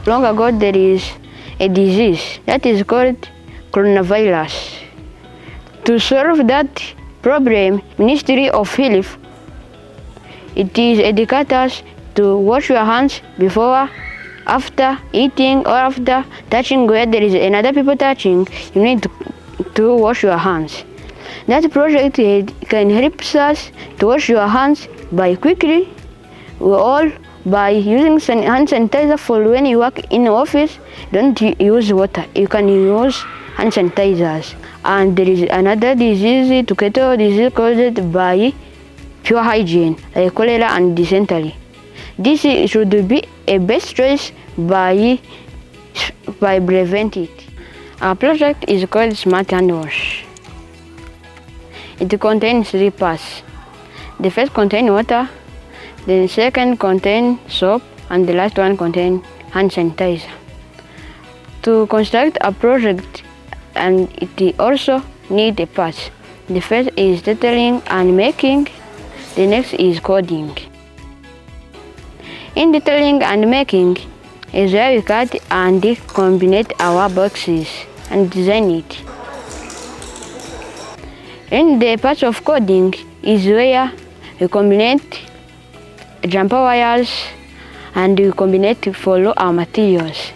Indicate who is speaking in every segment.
Speaker 1: long ago there is a disease that is called coronavirus. To solve that problem, Ministry of Health, it is educate us to wash your hands before, after eating, or after touching where there is another people touching. You need to wash your hands. That project can help us to wash your hands by quickly, or by using hand sanitizer. For when you work in the office, don't use water. You can use hand sanitizers. And there is another disease, to control disease caused by poor hygiene, like cholera and dysentery. This should be a best choice by prevent it. Our project is called Smart Hand Wash. It contains 3 parts. The first contains water, the second contains soap, and the last one contains hand sanitizer. To construct a project, and it also needs a parts. The first is detailing and making, the next is coding. In detailing and making is where we cut and combine our boxes and design it. In the part of coding is where we combine jumper wires and we combine to follow our materials.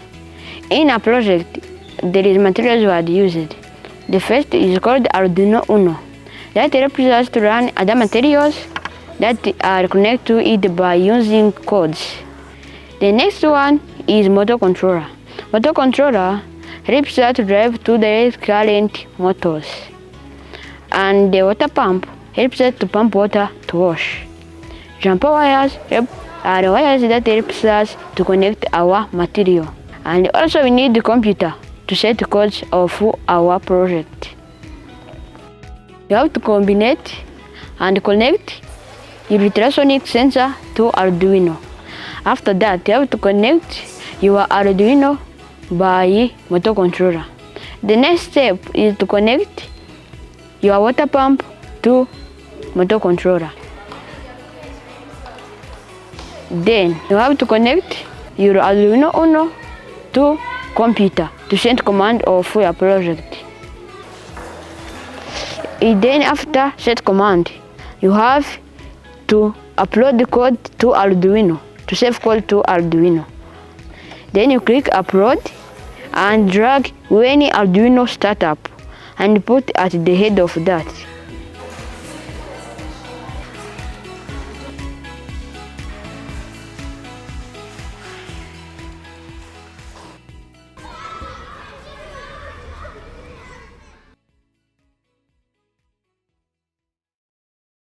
Speaker 1: In a project, there is materials we had used. The first is called Arduino Uno. That helps us to run other materials that are connected to it by using codes. The next one is motor controller. Motor controller helps us to drive to the current motors. And the water pump helps us to pump water to wash. Jumper wires are wires that helps us to connect our material. And also we need the computer to set the codes of our project. You have to combine and connect your ultrasonic sensor to Arduino. After that, you have to connect your Arduino by motor controller. The next step is to connect your water pump to motor controller. Then you have to connect your Arduino Uno to computer to send command of your project. Then after set command, you have to upload the code to Arduino, to save code to Arduino. Then you click upload and drag any Arduino startup and put at the head of that.